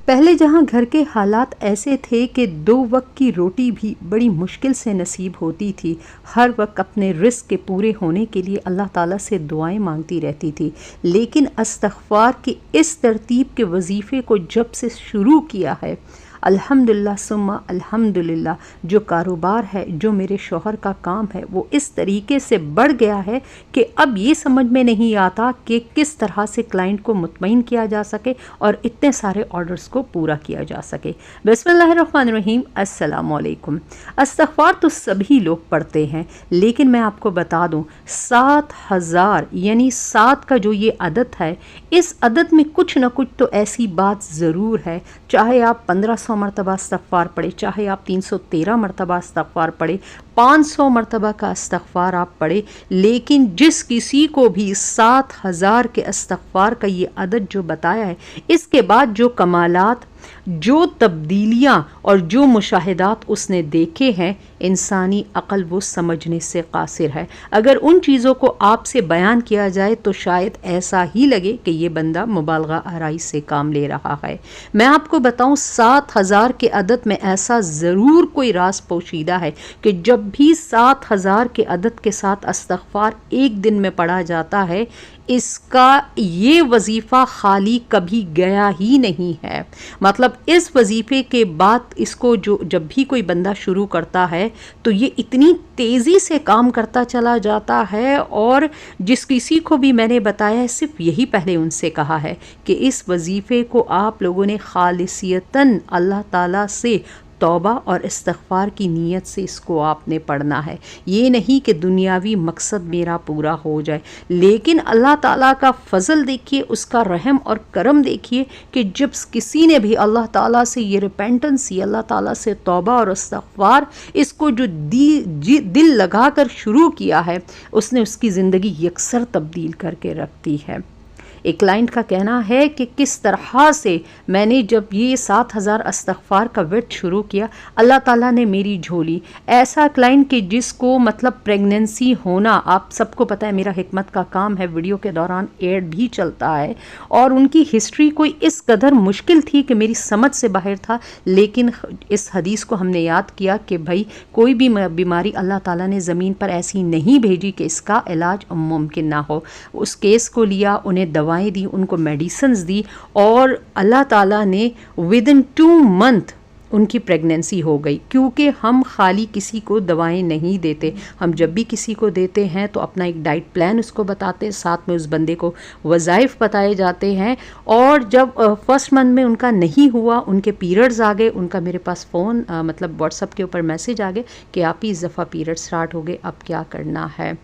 पहले जहाँ घर के हालात ऐसे थे कि 2 वक्त की रोटी भी बड़ी मुश्किल से नसीब होती थी, हर वक्त अपने रिज़्क़ के पूरे होने के लिए अल्लाह ताला से दुआएं मांगती रहती थी। लेकिन इस्तिग़फ़ार की इस तरतीब के वजीफ़े को जब से शुरू किया है, अल्हम्दुलिल्लाह सुम्मा अल्हम्दुलिल्लाह, जो कारोबार है, जो मेरे शौहर का काम है, वो इस तरीके से बढ़ गया है कि अब ये समझ में नहीं आता कि किस तरह से क्लाइंट को मुतमईन किया जा सके और इतने सारे ऑर्डर्स को पूरा किया जा सके। बिस्मिल्लाहिर्रहमानिर्रहीम, अस्सलामु अलैकुम। इस्तिग़फ़ार तो सभी लोग पढ़ते हैं, लेकिन मैं आपको बता दूं 7000 यानी 7 का जो ये अदद है, इस अदद में कुछ ना कुछ तो ऐसी बात ज़रूर है। चाहे आप 1500 मरतबा इस्तिग़फ़ार पढ़े, चाहे आप 313 मरतबा इस्तिग़फ़ार पढ़े, 500 मरतबा का इस्तिग़फ़ार आप पढ़े, लेकिन जिस किसी को भी 7000 के इस्तिग़फ़ार का ये अदद जो बताया है, इसके बाद जो कमालात, जो तब्दीलियाँ और जो मुशाहिदात उसने देखे हैं, इंसानी अक़ल वो समझने से क़ासिर है। अगर उन चीज़ों को आपसे बयान किया जाए तो शायद ऐसा ही लगे कि ये बंदा मुबालगा आराई से काम ले रहा है। मैं आपको बताऊं 7000 के अदद में ऐसा ज़रूर कोई राज पोशीदा है कि जब भी 7000 के अदद के साथ इस्तिग़फ़ार एक दिन में पढ़ा जाता है, इसका ये वजीफ़ा खाली कभी गया ही नहीं है। मतलब इस वजीफ़े के बाद इसको जो जब भी कोई बंदा शुरू करता है तो ये इतनी तेज़ी से काम करता चला जाता है। और जिस किसी को भी मैंने बताया है, सिर्फ यही पहले उनसे कहा है कि इस वजीफ़े को आप लोगों ने खालिसियतन अल्लाह ताला से तौबा और इस्तिग़फ़ार की नीयत से इसको आपने पढ़ना है। ये नहीं कि दुनियावी मकसद मेरा पूरा हो जाए, लेकिन अल्लाह ताला का फ़ज़ल देखिए, उसका रहम और करम देखिए कि जब किसी ने भी अल्लाह ताला से ये रिपेंटेंस, ये अल्लाह ताला से तौबा और इस्तिग़फ़ार, इसको जो दिल लगा कर शुरू किया है, उसने उसकी ज़िंदगी यकसर तब्दील करके रख दी है। एक क्लाइंट का कहना है कि किस तरह से मैंने जब ये 7000 इस्तिग़फ़ार का वर्द शुरू किया, अल्लाह ताला ने मेरी झोली। ऐसा क्लाइंट कि जिसको मतलब प्रेगनेंसी होना, आप सबको पता है मेरा हिकमत का काम है, वीडियो के दौरान एड भी चलता है, और उनकी हिस्ट्री कोई इस कदर मुश्किल थी कि मेरी समझ से बाहर था। लेकिन इस हदीस को हमने याद किया कि भाई कोई भी बीमारी अल्लाह ताला ने ज़मीन पर ऐसी नहीं भेजी कि इसका इलाज मुमकिन ना हो। उस केस को लिया, उन्हें दवाएं दी, उनको मेडिसिन्स दी, और अल्लाह ताला ने विदिन 2 मंथ उनकी प्रेगनेंसी हो गई। क्योंकि हम खाली किसी को दवाएं नहीं देते, हम जब भी किसी को देते हैं तो अपना एक डाइट प्लान उसको बताते हैं, साथ में उस बंदे को वज़ाइफ बताए जाते हैं। और जब फर्स्ट मंथ में उनका नहीं हुआ, उनके पीरियड्स आ गए, उनका मेरे पास फ़ोन मतलब व्हाट्सअप के ऊपर मैसेज आ गए कि आप ही इस दफ़ा पीरियड स्टार्ट हो गए, अब क्या करना है।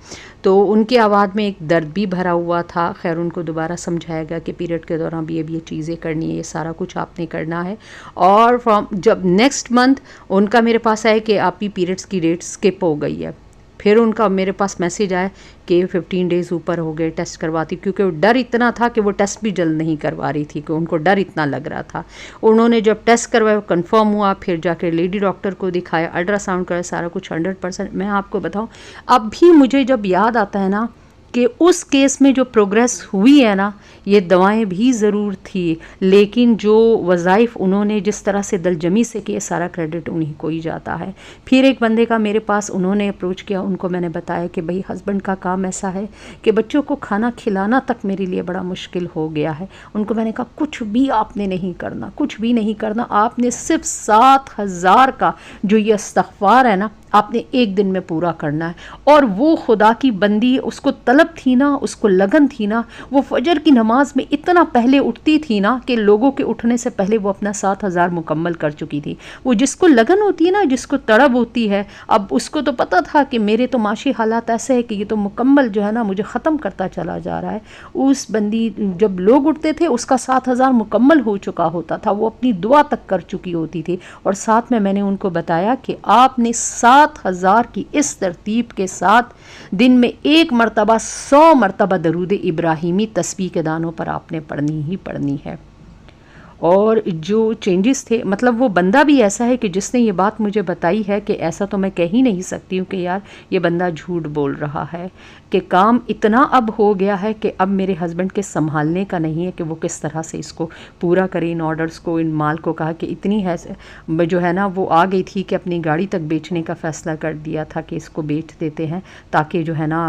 तो उनकी आवाज़ में एक दर्द भी भरा हुआ था। खैर उनको दोबारा समझाया गया कि पीरियड के दौरान भी ये चीज़ें करनी है, ये सारा कुछ आपने करना है। और फ्रॉम जब नेक्स्ट मंथ उनका मेरे पास आया कि आपकी पीरियड्स की डेट स्किप हो गई है, फिर उनका मेरे पास मैसेज आया कि 15 डेज़ ऊपर हो गए टेस्ट करवाती, क्योंकि वो डर इतना था कि वो टेस्ट भी जल्द नहीं करवा रही थी, कि उनको डर इतना लग रहा था। उन्होंने जब टेस्ट करवाया, कंफर्म हुआ, फिर जाकर लेडी डॉक्टर को दिखाया, अल्ट्रासाउंड कराया, सारा कुछ 100%। मैं आपको बताऊं, अब भी मुझे जब याद आता है ना कि उस केस में जो प्रोग्रेस हुई है ना, ये दवाएं भी ज़रूर थी, लेकिन जो वज़ाइफ उन्होंने जिस तरह से दिलजमी से किए, सारा क्रेडिट उन्हीं को ही जाता है। फिर एक बंदे का मेरे पास उन्होंने अप्रोच किया, उनको मैंने बताया कि भाई हस्बैंड का काम ऐसा है कि बच्चों को खाना खिलाना तक मेरे लिए बड़ा मुश्किल हो गया है। उनको मैंने कहा कुछ भी आपने नहीं करना, कुछ भी नहीं करना, आपने सिर्फ 7000 का जो ये इस्तिग़फ़ार है ना, आपने एक दिन में पूरा करना है। और वो खुदा की बंदी, उसको तलब थी ना, उसको लगन थी ना, वो फजर की नमाज में इतना पहले उठती थी ना कि लोगों के उठने से पहले वो अपना 7000 मुकम्मल कर चुकी थी। वो जिसको लगन होती है ना, जिसको तड़प होती है, अब उसको तो पता था कि मेरे तो माशी हालात ऐसे है कि ये तो मुकम्मल जो है ना मुझे ख़त्म करता चला जा रहा है। उस बंदी जब लोग उठते थे उसका 7000 मुकम्मल हो चुका होता था, वो अपनी दुआ तक कर चुकी होती थी। और साथ में मैंने उनको बताया कि आपने 7000 की इस तरतीब के साथ दिन में एक मरतबा 100 मरतबा दरूद इब्राहिमी तस्बीह के दानों पर आपने पढ़नी ही पढ़नी है। और जो चेंजेस थे, मतलब वो बंदा भी ऐसा है कि जिसने ये बात मुझे बताई है कि ऐसा तो मैं कह ही नहीं सकती हूँ कि यार ये बंदा झूठ बोल रहा है, कि काम इतना अब हो गया है कि अब मेरे हस्बैंड के संभालने का नहीं है कि वो किस तरह से इसको पूरा करे, इन ऑर्डर्स को, इन माल को। कहा कि इतनी है जो है ना वो आ गई थी कि अपनी गाड़ी तक बेचने का फ़ैसला कर दिया था कि इसको बेच देते हैं ताकि जो है ना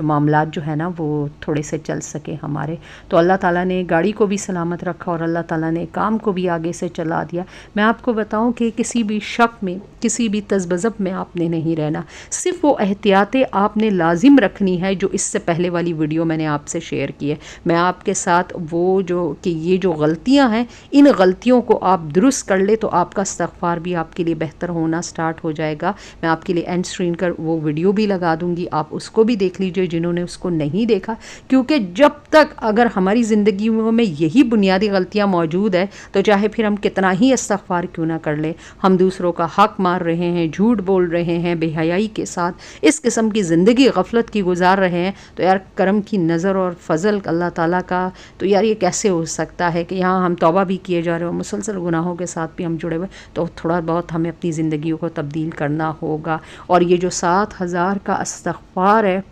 मामलात जो है ना वो थोड़े से चल सके हमारे। तो अल्लाह ताला ने गाड़ी को भी सलामत रखा और अल्लाह ताला ने काम को भी आगे से चला दिया। मैं आपको बताऊं कि किसी भी शक में, किसी भी तज़बज़ब में आपने नहीं रहना, सिर्फ वो एहतियातें आपने लाजिम रखनी है जो इससे पहले वाली वीडियो मैंने आपसे शेयर की है। मैं आपके साथ वो जो कि ये जो गलतियां हैं, इन गलतियों को आप दुरुस्त कर ले तो आपका इस्तग़फ़ार भी आपके लिए बेहतर होना स्टार्ट हो जाएगा। मैं आपके लिए एंड स्क्रीन कर वो वीडियो भी लगा दूंगी, आप उसको भी देख लीजिए जिन्होंने उसको नहीं देखा। क्योंकि जब तक अगर हमारी ज़िंदगियों में यही बुनियादी गलतियाँ मौजूद है तो चाहे फिर हम कितना ही इस्तग़फ़ार क्यों ना कर लें, हम दूसरों का हक मार रहे हैं, झूठ बोल रहे हैं, बेहयाई के साथ इस किस्म की ज़िंदगी गफलत की गुजार रहे हैं, तो यार करम की नज़र और फ़ज़ल अल्लाह ताला का, तो यार ये कैसे हो सकता है कि यहाँ हम तौबा भी किए जा रहे हो, मुसलसल गुनाहों के साथ भी हम जुड़े हुए। तो थोड़ा बहुत हमें अपनी ज़िंदगी को तब्दील करना होगा। और ये जो 7,000 का इस्तग़फ़ार है,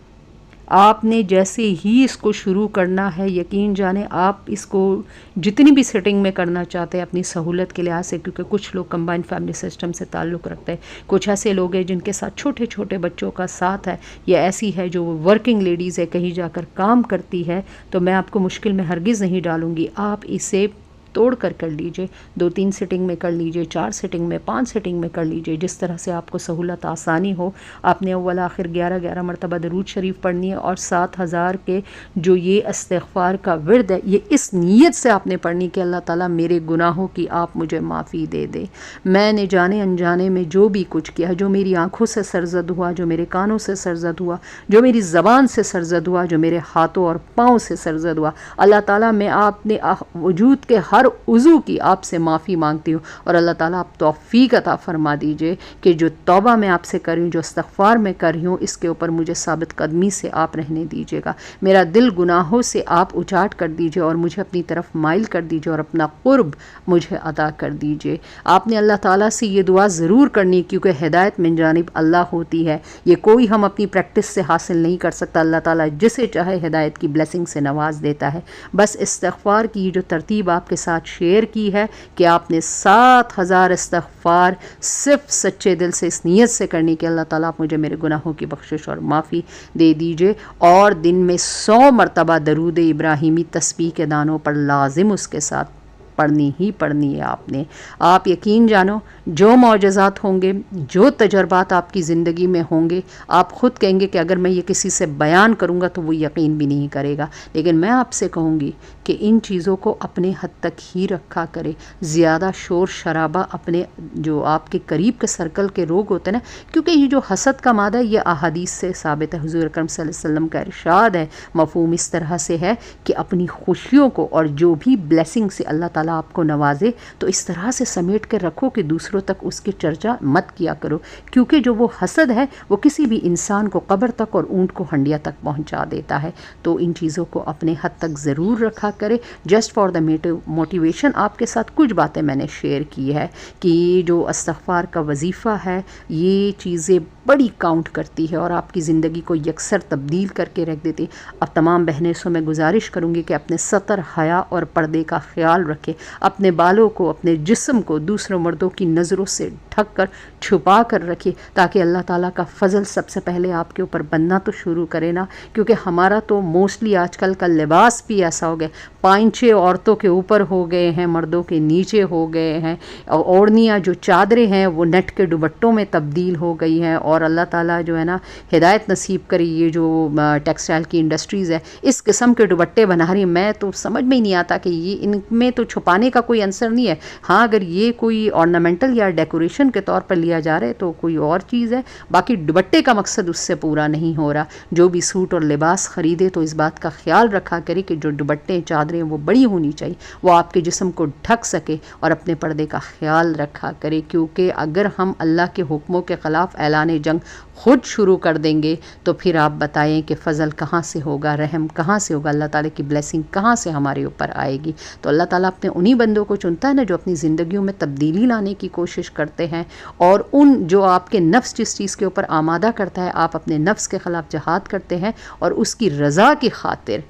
आपने जैसे ही इसको शुरू करना है, यकीन जाने आप इसको जितनी भी सेटिंग में करना चाहते हैं अपनी सहूलत के लिहाज से, क्योंकि कुछ लोग कंबाइंड फैमिली सिस्टम से ताल्लुक़ रखते हैं, कुछ ऐसे लोग हैं जिनके साथ छोटे छोटे बच्चों का साथ है, या ऐसी है जो वर्किंग लेडीज़ है, कहीं जाकर काम करती है, तो मैं आपको मुश्किल में हरगिज़ नहीं डालूँगी। आप इसे तोड़ कर लीजिए, 2-3 सिटिंग में कर लीजिए, 4 सिटिंग में, 5 सिटिंग में कर लीजिए, जिस तरह से आपको सहूलत आसानी हो। आपने अव्वल आखिर 11-11 मरतबा दरूद शरीफ पढ़नी है और 7,000 के जो ये इस्तिग़फ़ार का विर्द है, ये इस नीयत से आपने पढ़नी कि अल्लाह ताला मेरे गुनाहों की आप मुझे माफ़ी दे दे। मैंने जाने अनजाने में जो भी कुछ किया, जो मेरी आँखों से सरज़द हुआ, जो मेरे कानों से सरज़द हुआ, जो मेरी ज़बान से सरज़द हुआ, जो मेरे हाथों और पाँव से सरज़द हुआ, अल्लाह ताला मैं आपने वजूद के हर उज़ू की आपसे माफ़ी मांगती हूँ। और अल्लाह ताला आप तौफ़ीक अता फ़रमा दीजिए कि जो तौबा मैं आपसे कर रही हूँ, जो इस्तग़फ़ार मैं कर रही हूँ, इसके ऊपर मुझे साबित कदमी से आप रहने दीजिएगा। मेरा दिल गुनाहों से आप उचाट कर दीजिए और मुझे अपनी तरफ माइल कर दीजिए और अपना क़ुर्ब मुझे अता कर दीजिए। आपने अल्लाह ताला से ये दुआ ज़रूर करनी, क्योंकि हिदायत मिन जानिब अल्लाह होती है, ये कोई हम अपनी प्रैक्टिस से हासिल नहीं कर सकता। अल्लाह ताला जिसे चाहे हिदायत की ब्लेसिंग से नवाज़ देता है। बस इस्तग़फ़ार की जो तरतीब आपके साथ शेयर की है कि आपने 7,000 इस्तग़फ़ार सिर्फ सच्चे दिल से इस नीयत से करनी कि अल्लाह ताला आप मुझे मेरे गुनाहों की बख्शिश और माफ़ी दे दीजिए, और दिन में 100 मरतबा दरूद इब्राहिमी तस्बीह के दानों पर लाजिम उसके साथ पढ़नी ही पढ़नी है आपने। आप यकीन जानो, जो मौजज़ात होंगे, जो तजर्बात आपकी ज़िंदगी में होंगे, आप ख़ुद कहेंगे कि अगर मैं ये किसी से बयान करूँगा तो वो यकीन भी नहीं करेगा। लेकिन मैं आपसे कहूँगी कि इन चीज़ों को अपने हद तक ही रखा करें। ज़्यादा शोर शराबा अपने जो आपके करीब के सर्कल के लोग होते हैं ना, क्योंकि ये जो हसद का मादा है ये अहादीस से साबित है। हुज़ूर अकरम सल्लल्लाहु अलैहि वसल्लम का इरशाद है, मफ़हूम इस तरह से है कि अपनी खुशियों को और जो भी ब्लेसिंग से अल्लाह ताला आपको नवाजे तो इस तरह से समेट कर रखो कि दूसरों तक उसकी चर्चा मत किया करो, क्योंकि जो वो हसद है वो किसी भी इंसान को कब्र तक और ऊँट को हंडिया तक पहुँचा देता है। तो इन चीज़ों को अपने हद तक ज़रूर रखा करें। जस्ट फॉर द मोटिवेशन आपके साथ कुछ बातें मैंने शेयर की है कि जो इस्तग़फ़ार का वजीफ़ा है, ये चीज़ें बड़ी काउंट करती है और आपकी ज़िंदगी को यकसर तब्दील करके रख देती है। अब तमाम बहनें से मैं गुजारिश करूँगी कि अपने सतर, हया और पर्दे का ख्याल रखें, अपने बालों को, अपने जिस्म को दूसरों मर्दों की नज़रों से ढक कर छुपा कर रखें, ताकि अल्लाह ताला का फ़ज़ल सबसे पहले आपके ऊपर बनना तो शुरू करे ना। क्योंकि हमारा तो मोस्टली आजकल का लिबास भी ऐसा हो गया, पाइंचे औरतों के ऊपर हो गए हैं, मर्दों के नीचे हो गए हैं, और ओढ़नियाँ जो चादरें हैं वो नेट के दुपट्टों में तब्दील हो गई हैं। और अल्लाह ताला जो है ना हिदायत नसीब करे, ये जो टेक्सटाइल की इंडस्ट्रीज़ है इस किस्म के दुपट्टे बना रही, मैं तो समझ में ही नहीं आता कि ये इनमें तो छुपाने का कोई आंसर नहीं है। हाँ, अगर ये कोई ऑर्नामेंटल या डेकोरेशन डेकोरेशन के तौर पर लिया जा रहा है तो कोई और चीज़ है, बाकी दुपट्टे का मकसद उससे पूरा नहीं हो रहा। जो भी सूट और लिबास ख़रीदे तो इस बात का ख्याल रखा करे कि जो दुपट्टे चादरें वो बड़ी होनी चाहिए, वो आपके जिस्म को ढक सके और अपने पर्दे का ख्याल रखा करे, क्योंकि अगर हम अल्लाह के हुक्मों के ख़िलाफ़ ऐलान जंग ख़ुद शुरू कर देंगे तो फिर आप बताएं कि फ़ज़ल कहाँ से होगा, रहम कहाँ से होगा, अल्लाह ताला की ब्लेसिंग कहाँ से हमारे ऊपर आएगी। तो अल्लाह ताला अपने उन्हीं बंदों को चुनता है ना जो अपनी ज़िंदगियों में तब्दीली लाने की कोशिश करते हैं, और उन जो आपके नफ्स जिस चीज़ के ऊपर आमादा करता है, आप अपने नफ्स के ख़िलाफ़ जहाद करते हैं और उसकी रज़ा की खातिर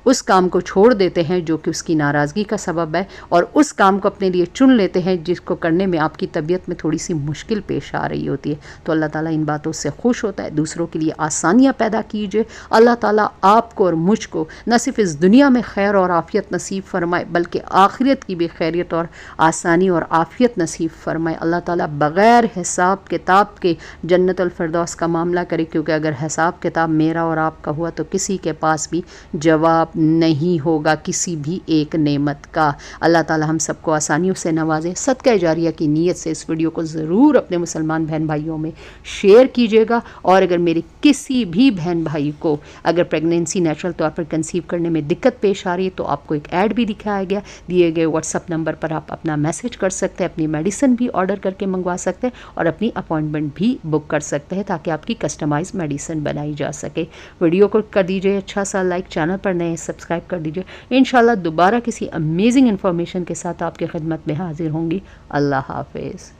उस काम को छोड़ देते हैं जो कि उसकी नाराज़गी का सबब है, और उस काम को अपने लिए चुन लेते हैं जिसको करने में आपकी तबीयत में थोड़ी सी मुश्किल पेश आ रही होती है। तो अल्लाह ताला इन बातों से खुश होता है। दूसरों के लिए आसानियाँ पैदा कीजिए। अल्लाह ताला आपको और मुझको न सिर्फ इस दुनिया में खैर और आफ़ियत नसीब फरमाए बल्कि आखिरत की भी खैरियत और आसानी और आफ़ियत नसीब फरमाए। अल्लाह ताला बग़ैर हिसाब किताब के जन्नतुल फ़िरदौस का मामला करे, क्योंकि अगर हिसाब किताब मेरा और आपका हुआ तो किसी के पास भी जवाब नहीं होगा किसी भी एक नेमत का। अल्लाह ताला हम सबको आसानियों से नवाजे। सदका जारिया की नीयत से इस वीडियो को ज़रूर अपने मुसलमान बहन भाइयों में शेयर कीजिएगा। और अगर मेरे किसी भी बहन भाई को अगर प्रेगनेंसी नेचुरल तौर पर कंसीव करने में दिक्कत पेश आ रही है तो आपको एक ऐड भी दिखाया गया, दिए गए व्हाट्सअप नंबर पर आप अपना मैसेज कर सकते हैं, अपनी मेडिसिन भी ऑर्डर करके मंगवा सकते हैं और अपनी अपॉइंटमेंट भी बुक कर सकते हैं ताकि आपकी कस्टमाइज मेडिसिन बनाई जा सके। वीडियो को कर दीजिए अच्छा सा लाइक, चैनल पर नए सब्सक्राइब कर दीजिए। इंशाल्लाह दोबारा किसी अमेजिंग इन्फॉर्मेशन के साथ आपकी खिदमत में हाजिर होंगी। अल्लाह हाफिज़।